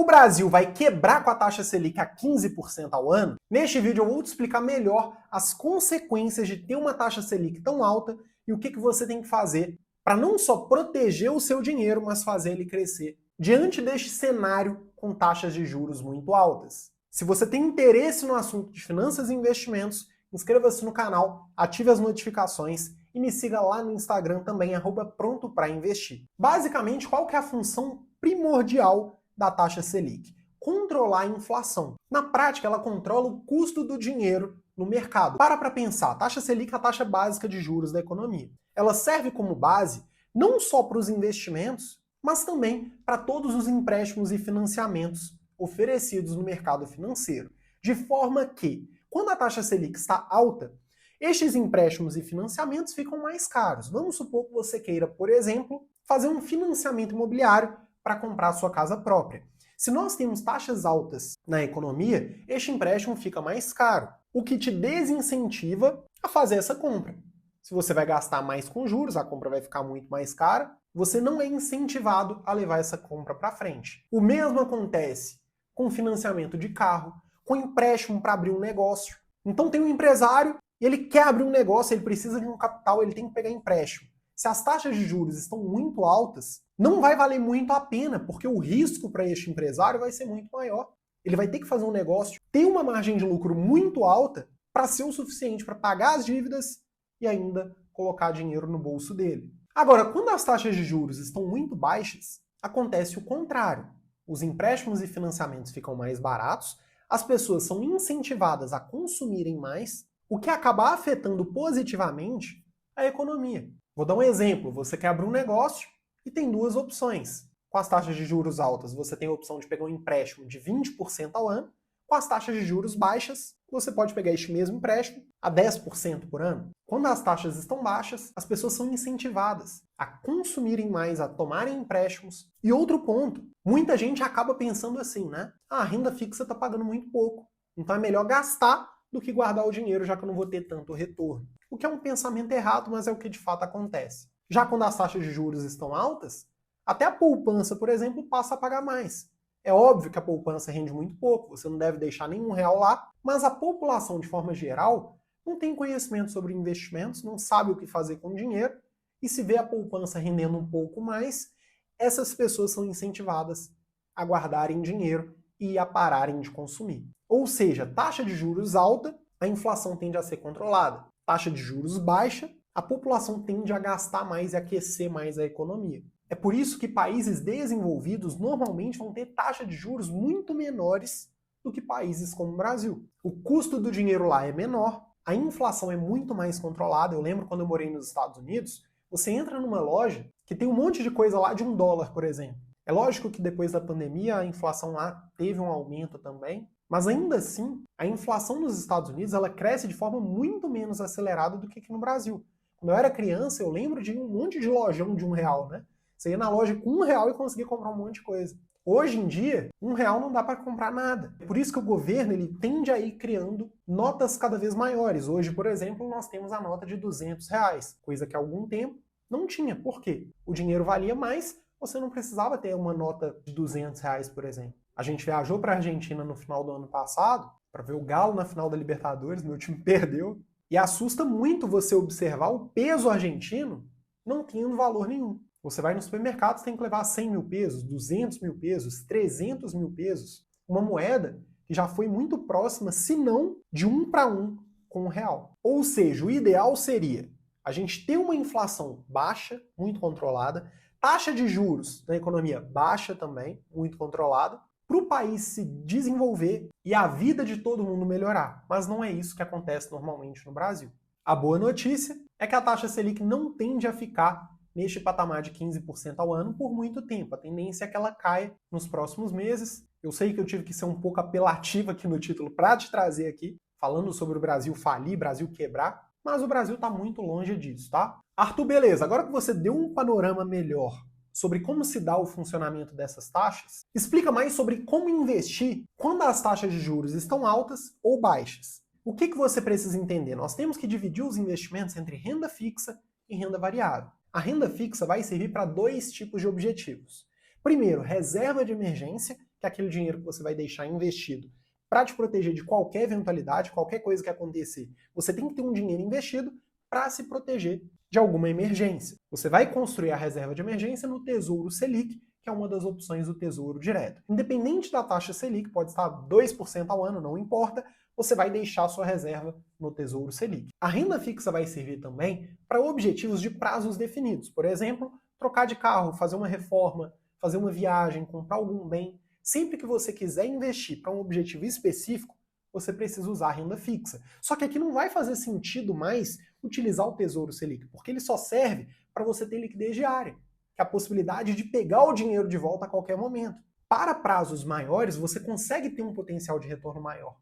O Brasil vai quebrar com a taxa Selic a 15% ao ano? Neste vídeo eu vou te explicar melhor as consequências de ter uma taxa Selic tão alta e o que você tem que fazer para não só proteger o seu dinheiro, mas fazer ele crescer diante deste cenário com taxas de juros muito altas. Se você tem interesse no assunto de finanças e investimentos, inscreva-se no canal, ative as notificações e me siga lá no Instagram também, @prontoprainvestir. Basicamente, qual que é a função primordial da taxa Selic? Controlar a inflação. Na prática, ela controla o custo do dinheiro no mercado. Para pensar, a taxa Selic é a taxa básica de juros da economia. Ela serve como base não só para os investimentos, mas também para todos os empréstimos e financiamentos oferecidos no mercado financeiro. De forma que, quando a taxa Selic está alta, estes empréstimos e financiamentos ficam mais caros. Vamos supor que você queira, por exemplo, fazer um financiamento imobiliário para comprar a sua casa própria. Se nós temos taxas altas na economia, este empréstimo fica mais caro, o que te desincentiva a fazer essa compra. Se você vai gastar mais com juros, a compra vai ficar muito mais cara, você não é incentivado a levar essa compra para frente. O mesmo acontece com financiamento de carro, com empréstimo para abrir um negócio. Então tem um empresário e ele quer abrir um negócio, ele precisa de um capital, ele tem que pegar empréstimo. Se as taxas de juros estão muito altas, não vai valer muito a pena, porque o risco para este empresário vai ser muito maior. Ele vai ter que fazer um negócio, ter uma margem de lucro muito alta para ser o suficiente para pagar as dívidas e ainda colocar dinheiro no bolso dele. Agora, quando as taxas de juros estão muito baixas, acontece o contrário. Os empréstimos e financiamentos ficam mais baratos, as pessoas são incentivadas a consumirem mais, o que acaba afetando positivamente a economia. Vou dar um exemplo. Você quer abrir um negócio e tem duas opções. Com as taxas de juros altas, você tem a opção de pegar um empréstimo de 20% ao ano. Com as taxas de juros baixas, você pode pegar este mesmo empréstimo a 10% por ano. Quando as taxas estão baixas, as pessoas são incentivadas a consumirem mais, a tomarem empréstimos. E outro ponto, muita gente acaba pensando assim, né? A renda fixa está pagando muito pouco, então é melhor gastar do que guardar o dinheiro, já que eu não vou ter tanto retorno. O que é um pensamento errado, mas é o que de fato acontece. Já quando as taxas de juros estão altas, até a poupança, por exemplo, passa a pagar mais. É óbvio que a poupança rende muito pouco, você não deve deixar nenhum real lá, mas a população, de forma geral, não tem conhecimento sobre investimentos, não sabe o que fazer com o dinheiro, e se vê a poupança rendendo um pouco mais, essas pessoas são incentivadas a guardarem dinheiro e a pararem de consumir. Ou seja, taxa de juros alta, a inflação tende a ser controlada. Taxa de juros baixa, a população tende a gastar mais e aquecer mais a economia. É por isso que países desenvolvidos normalmente vão ter taxas de juros muito menores do que países como o Brasil. O custo do dinheiro lá é menor, a inflação é muito mais controlada. Eu lembro quando eu morei nos Estados Unidos, você entra numa loja que tem um monte de coisa lá de $1, por exemplo. É lógico que depois da pandemia a inflação lá teve um aumento também, mas ainda assim, a inflação nos Estados Unidos ela cresce de forma muito menos acelerada do que aqui no Brasil. Quando eu era criança, eu lembro de um monte de lojão de R$1, né? Você ia na loja com R$1 e conseguia comprar um monte de coisa. Hoje em dia, R$1 não dá para comprar nada. É por isso que o governo ele tende a ir criando notas cada vez maiores. Hoje, por exemplo, nós temos a nota de R$200, coisa que há algum tempo não tinha. Por quê? O dinheiro valia mais, você não precisava ter uma nota de R$200, por exemplo. A gente viajou para a Argentina no final do ano passado para ver o Galo na final da Libertadores, meu time perdeu. E assusta muito você observar o peso argentino não tendo valor nenhum. Você vai no supermercado, você tem que levar 100 mil pesos, 200 mil pesos, 300 mil pesos. Uma moeda que já foi muito próxima, se não de 1 para 1 com o real. Ou seja, o ideal seria a gente ter uma inflação baixa, muito controlada, taxa de juros na economia baixa também, muito controlada, para o país se desenvolver e a vida de todo mundo melhorar. Mas não é isso que acontece normalmente no Brasil. A boa notícia é que a taxa Selic não tende a ficar neste patamar de 15% ao ano por muito tempo. A tendência é que ela caia nos próximos meses. Eu sei que eu tive que ser um pouco apelativo aqui no título para te trazer aqui, falando sobre o Brasil falir, Brasil quebrar, mas o Brasil está muito longe disso, tá? Arthur, beleza, agora que você deu um panorama melhor sobre como se dá o funcionamento dessas taxas, explica mais sobre como investir quando as taxas de juros estão altas ou baixas. O que você precisa entender? Nós temos que dividir os investimentos entre renda fixa e renda variável. A renda fixa vai servir para dois tipos de objetivos. Primeiro, reserva de emergência, que é aquele dinheiro que você vai deixar investido para te proteger de qualquer eventualidade, qualquer coisa que acontecer. Você tem que ter um dinheiro investido para se proteger de alguma emergência. Você vai construir a reserva de emergência no Tesouro Selic, que é uma das opções do Tesouro Direto. Independente da taxa Selic, pode estar 2% ao ano, não importa, você vai deixar sua reserva no Tesouro Selic. A renda fixa vai servir também para objetivos de prazos definidos. Por exemplo, trocar de carro, fazer uma reforma, fazer uma viagem, comprar algum bem. Sempre que você quiser investir para um objetivo específico, você precisa usar a renda fixa. Só que aqui não vai fazer sentido mais utilizar o Tesouro Selic, porque ele só serve para você ter liquidez diária, que é a possibilidade de pegar o dinheiro de volta a qualquer momento. Para prazos maiores, você consegue ter um potencial de retorno maior.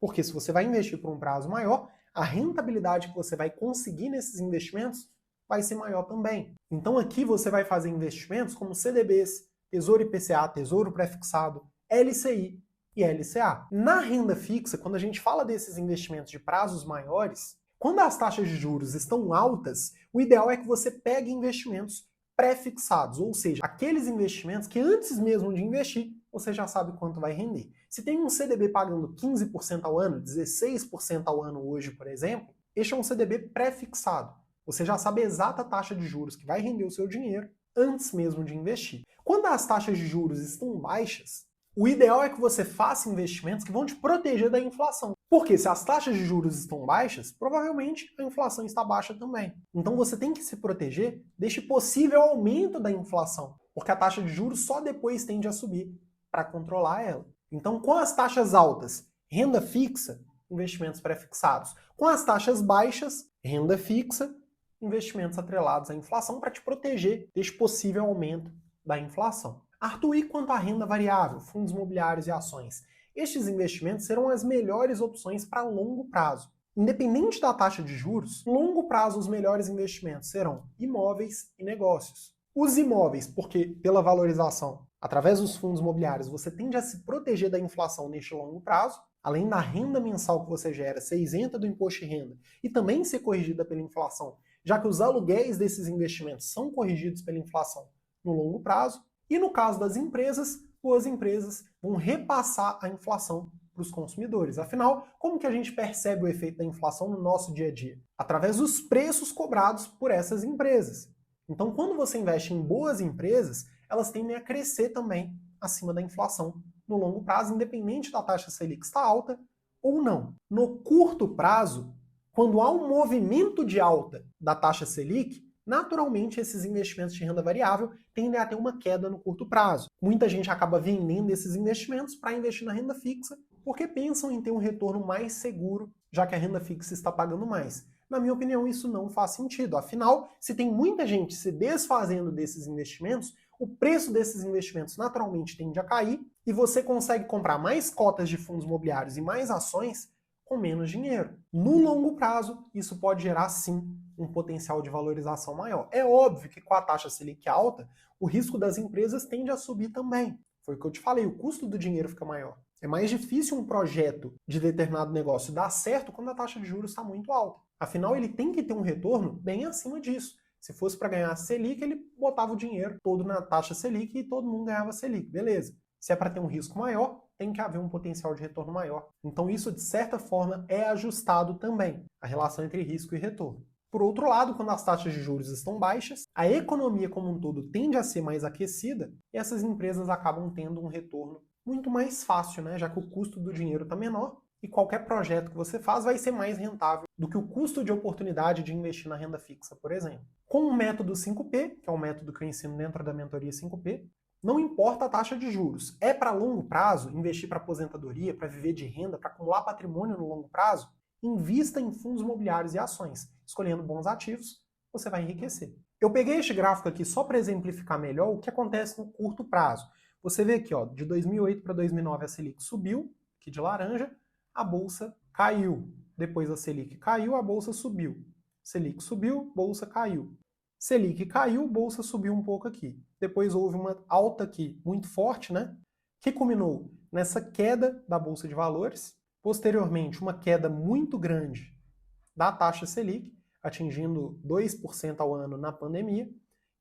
Porque se você vai investir por um prazo maior, a rentabilidade que você vai conseguir nesses investimentos vai ser maior também. Então aqui você vai fazer investimentos como CDBs, Tesouro IPCA, Tesouro Pré-fixado, LCI e LCA. Na renda fixa, quando a gente fala desses investimentos de prazos maiores, quando as taxas de juros estão altas, o ideal é que você pegue investimentos pré-fixados, ou seja, aqueles investimentos que antes mesmo de investir, você já sabe quanto vai render. Se tem um CDB pagando 15% ao ano, 16% ao ano hoje, por exemplo, este é um CDB pré-fixado. Você já sabe a exata taxa de juros que vai render o seu dinheiro antes mesmo de investir. Quando as taxas de juros estão baixas, o ideal é que você faça investimentos que vão te proteger da inflação. Porque se as taxas de juros estão baixas, provavelmente a inflação está baixa também. Então você tem que se proteger deste possível aumento da inflação, porque a taxa de juros só depois tende a subir para controlar ela. Então, com as taxas altas, renda fixa, investimentos pré-fixados. Com as taxas baixas, renda fixa, investimentos atrelados à inflação para te proteger deste possível aumento da inflação. Arthur, e quanto à renda variável, fundos imobiliários e ações? Estes investimentos serão as melhores opções para longo prazo. Independente da taxa de juros, longo prazo os melhores investimentos serão imóveis e negócios. Os imóveis, porque pela valorização, através dos fundos imobiliários, você tende a se proteger da inflação neste longo prazo, além da renda mensal que você gera ser isenta do imposto de renda e também ser corrigida pela inflação, já que os aluguéis desses investimentos são corrigidos pela inflação no longo prazo. E no caso das empresas, as empresas vão repassar a inflação para os consumidores. Afinal, como que a gente percebe o efeito da inflação no nosso dia a dia? Através dos preços cobrados por essas empresas. Então, quando você investe em boas empresas, elas tendem a crescer também acima da inflação no longo prazo, independente da taxa Selic estar alta ou não. No curto prazo, quando há um movimento de alta da taxa Selic, naturalmente esses investimentos de renda variável tendem a ter uma queda no curto prazo. Muita gente acaba vendendo esses investimentos para investir na renda fixa, porque pensam em ter um retorno mais seguro, já que a renda fixa está pagando mais. Na minha opinião, isso não faz sentido. Afinal, se tem muita gente se desfazendo desses investimentos, o preço desses investimentos naturalmente tende a cair e você consegue comprar mais cotas de fundos imobiliários e mais ações com menos dinheiro. No longo prazo, isso pode gerar, sim, um potencial de valorização maior. É óbvio que com a taxa Selic alta, o risco das empresas tende a subir também. Foi o que eu te falei, o custo do dinheiro fica maior. É mais difícil um projeto de determinado negócio dar certo quando a taxa de juros está muito alta. Afinal, ele tem que ter um retorno bem acima disso. Se fosse para ganhar Selic, ele botava o dinheiro todo na taxa Selic e todo mundo ganhava Selic, beleza. Se é para ter um risco maior, tem que haver um potencial de retorno maior. Então isso, de certa forma, é ajustado também, a relação entre risco e retorno. Por outro lado, quando as taxas de juros estão baixas, a economia como um todo tende a ser mais aquecida e essas empresas acabam tendo um retorno muito mais fácil, né? Já que o custo do dinheiro está menor e qualquer projeto que você faz vai ser mais rentável do que o custo de oportunidade de investir na renda fixa, por exemplo. Com o método 5P, que é o método que eu ensino dentro da mentoria 5P, não importa a taxa de juros. É para longo prazo, investir para aposentadoria, para viver de renda, para acumular patrimônio no longo prazo, invista em fundos imobiliários e ações. Escolhendo bons ativos, você vai enriquecer. Eu peguei este gráfico aqui só para exemplificar melhor o que acontece no curto prazo. Você vê aqui, ó, de 2008 para 2009 a Selic subiu, aqui de laranja, a bolsa caiu. Depois a Selic caiu, a bolsa subiu. Selic subiu, bolsa caiu. Selic caiu, bolsa subiu um pouco aqui. Depois houve uma alta aqui muito forte, né? Que culminou nessa queda da bolsa de valores. Posteriormente, uma queda muito grande da taxa Selic, atingindo 2% ao ano na pandemia,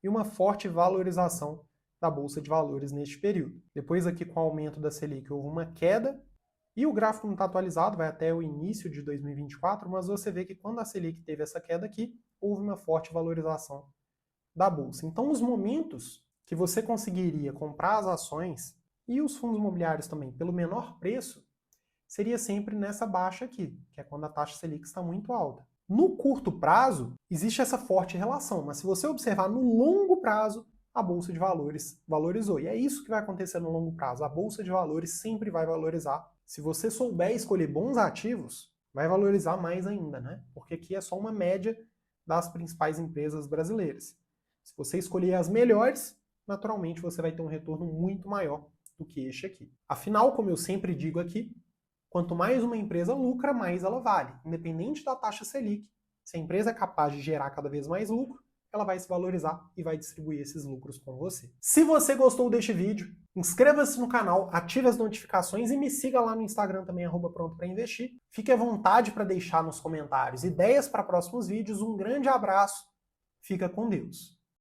e uma forte valorização da Bolsa de Valores neste período. Depois aqui com o aumento da Selic houve uma queda, e o gráfico não está atualizado, vai até o início de 2024, mas você vê que quando a Selic teve essa queda aqui, houve uma forte valorização da Bolsa. Então os momentos que você conseguiria comprar as ações e os fundos imobiliários também pelo menor preço, seria sempre nessa baixa aqui, que é quando a taxa Selic está muito alta. No curto prazo, existe essa forte relação, mas se você observar no longo prazo, a Bolsa de Valores valorizou. E é isso que vai acontecer no longo prazo. A Bolsa de Valores sempre vai valorizar. Se você souber escolher bons ativos, vai valorizar mais ainda, né? Porque aqui é só uma média das principais empresas brasileiras. Se você escolher as melhores, naturalmente você vai ter um retorno muito maior do que este aqui. Afinal, como eu sempre digo aqui, quanto mais uma empresa lucra, mais ela vale. Independente da taxa Selic, se a empresa é capaz de gerar cada vez mais lucro, ela vai se valorizar e vai distribuir esses lucros com você. Se você gostou deste vídeo, inscreva-se no canal, ative as notificações e me siga lá no Instagram também, @prontoprainvestir. Fique à vontade para deixar nos comentários ideias para próximos vídeos. Um grande abraço, fica com Deus.